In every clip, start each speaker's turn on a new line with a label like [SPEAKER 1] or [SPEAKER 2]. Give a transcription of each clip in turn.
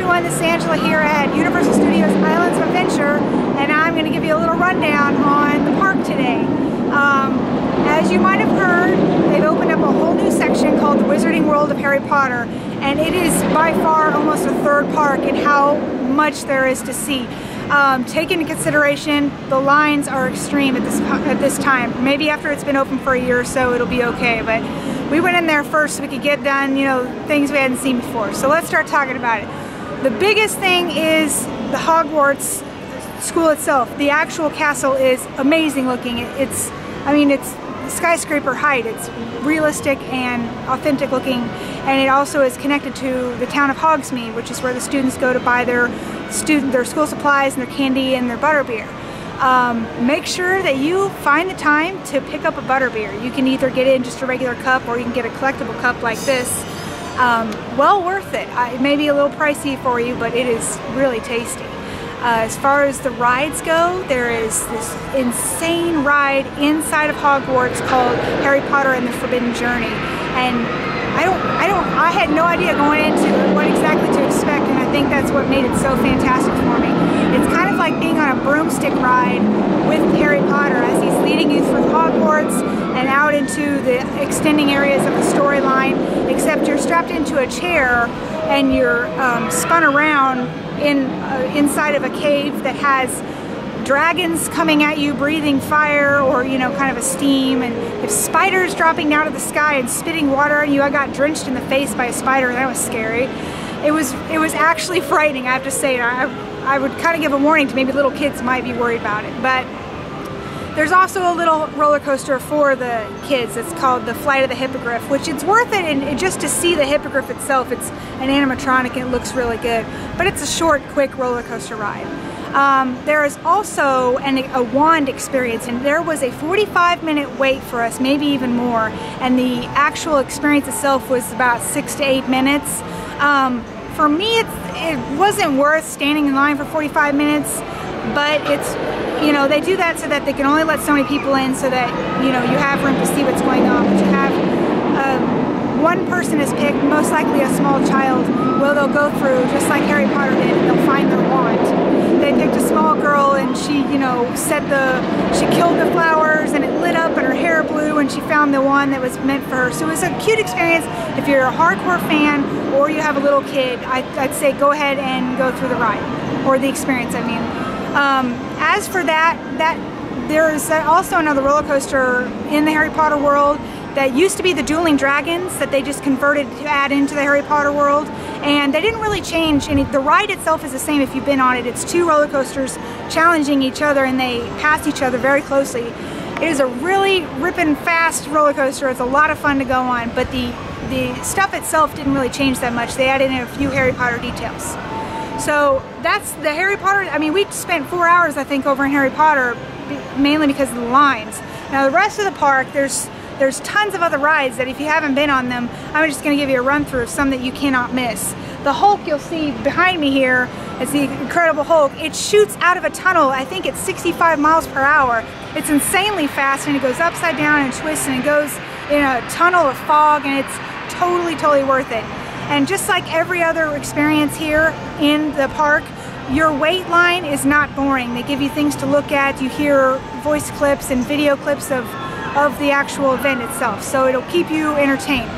[SPEAKER 1] everyone, this is Angela here at Universal Studios Islands of Adventure, and I'm going to give you a little rundown on the park today. As you might have heard, they've opened up a whole new section called the Wizarding World of Harry Potter, and it is by far almost a third park in how much there is to see. Take into consideration the lines are extreme at this time. Maybe after it's been open for a year or so it'll be okay, but we went in there first so we could get done, things we hadn't seen before. So let's start talking about it. The biggest thing is the Hogwarts school itself. The actual castle is amazing looking. It's skyscraper height. It's realistic and authentic looking, and it also is connected to the town of Hogsmeade, which is where the students go to buy their school supplies and their candy and their butterbeer. Make sure that you find the time to pick up a butterbeer. You can either get in just a regular cup or you can get a collectible cup like this. Well worth it. It may be a little pricey for you, but it is really tasty. As far as the rides go, there is this insane ride inside of Hogwarts called Harry Potter and the Forbidden Journey, and I had no idea going into what exactly to expect, and I think that's what made it so fantastic for me. It's kind of like being on a broomstick ride with Harry Potter as he's leading you through Hogwarts and out into the extending areas of the storyline, except you're strapped into a chair and you're spun around inside of a cave that has dragons coming at you breathing fire or kind of a steam, and if spiders dropping out of the sky and spitting water at you. I got drenched in the face by a spider, and that was scary. It was actually frightening, I have to say. I would kind of give a warning to maybe little kids might be worried about it. But there's also a little roller coaster for the kids. It's called the Flight of the Hippogriff, which it's worth it and just to see the hippogriff itself. It's an animatronic and it looks really good, but it's a short, quick roller coaster ride. There is also a wand experience, and there was a 45-minute wait for us, maybe even more, and the actual experience itself was about 6 to 8 minutes. For me, it wasn't worth standing in line for 45 minutes, but it's, they do that so that they can only let so many people in, so that you have room to see what's going on. But you have one person is picked, most likely a small child. Well, they'll go through just like Harry Potter did, and they'll find their wand. They picked a small girl, and she, she killed the flowers, and it lit up, and her hair blew, and she found the one that was meant for her. So it was a cute experience. If you're a hardcore fan or you have a little kid, I'd say go ahead and go through the ride, or the experience, I mean. As for there is also another roller coaster in the Harry Potter world that used to be the Dueling Dragons that they just converted to add into the Harry Potter world, and they didn't really change any. The ride itself is the same if you've been on it. It's two roller coasters challenging each other, and they pass each other very closely. It is a really ripping fast roller coaster. It's a lot of fun to go on, but the stuff itself didn't really change that much. They added in a few Harry Potter details. So that's the Harry Potter. I mean, we spent 4 hours, I think, over in Harry Potter, mainly because of the lines. Now the rest of the park, there's tons of other rides that if you haven't been on them, I'm just going to give you a run through of some that you cannot miss. The Hulk you'll see behind me here is the Incredible Hulk. It shoots out of a tunnel, I think it's 65 miles per hour. It's insanely fast, and it goes upside down and twists, and it goes in a tunnel of fog, and it's totally worth it. And just like every other experience here in the park, your wait line is not boring. They give you things to look at. You hear voice clips and video clips of the actual event itself, so it'll keep you entertained.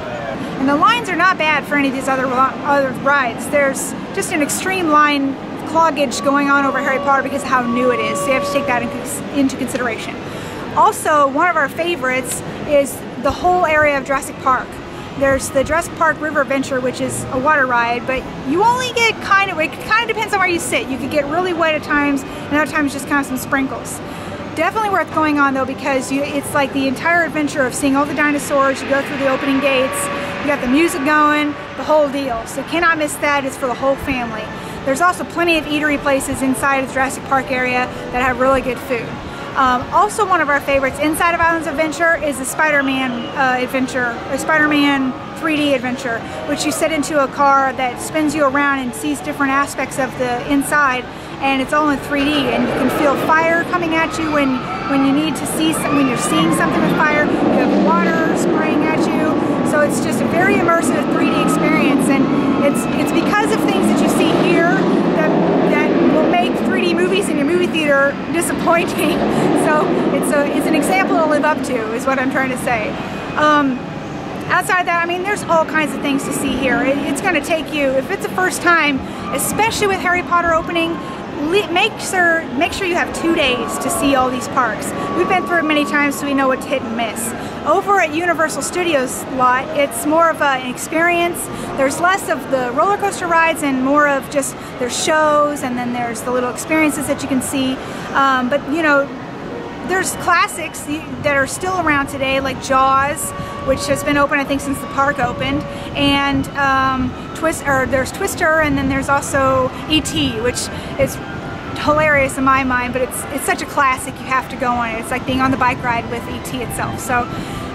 [SPEAKER 1] And the lines are not bad for any of these other rides. There's just an extreme line cloggage going on over Harry Potter because of how new it is, so you have to take that into consideration. Also, one of our favorites is the whole area of Jurassic Park. There's the Jurassic Park River Adventure, which is a water ride, but you only get it kind of depends on where you sit. You could get really wet at times, and other times just kind of some sprinkles. Definitely worth going on though, because it's like the entire adventure of seeing all the dinosaurs. You go through the opening gates, you got the music going, the whole deal. So cannot miss that. It's for the whole family. There's also plenty of eatery places inside the Jurassic Park area that have really good food. Also, one of our favorites inside of Islands of Adventure is the Spider-Man adventure, or Spider-Man 3D adventure, which you sit into a car that spins you around and sees different aspects of the inside, and it's all in 3D, and you can feel fire coming at you when you need to see when you're seeing something with fire. You have water spraying at you, so it's just a very immersive 3D experience, and it's because of things that you see here disappointing. So it's an example to live up to, is what I'm trying to say. Outside of that, I mean, there's all kinds of things to see here. It's going to take you, if it's the first time, especially with Harry Potter opening, make sure you have 2 days to see all these parks. We've been through it many times, so we know what to hit and miss. Over at Universal Studios lot, it's more of an experience. There's less of the roller coaster rides and more of just there's shows, and then there's the little experiences that you can see. But you know, there's classics that are still around today, like Jaws, which has been open I think since the park opened, and there's Twister, and then there's also E.T., which is hilarious in my mind, but it's such a classic, you have to go on it. It's like being on the bike ride with E.T. itself, so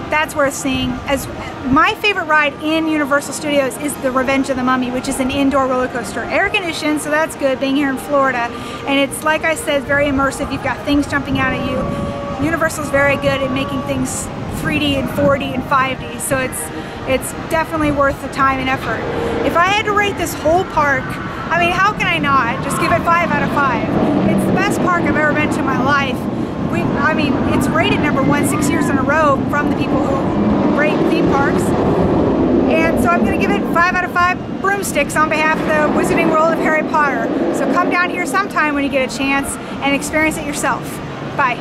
[SPEAKER 1] that's worth seeing. As my favorite ride in Universal Studios is the Revenge of the Mummy, which is an indoor roller coaster, air conditioned, so that's good being here in Florida, and it's, like I said, very immersive. You've got things jumping out at you. Universal's very good at making things 3D and 4D and 5D, so it's definitely worth the time and effort. If I had to rate this whole park, I mean, how can I not just give it 5 out of 5? It's the best park I've ever been to in my life. I mean, it's rated #1 6 years in a row from the people who rate theme parks. And so I'm going to give it 5 out of 5 broomsticks on behalf of the Wizarding World of Harry Potter. So come down here sometime when you get a chance and experience it yourself. Bye.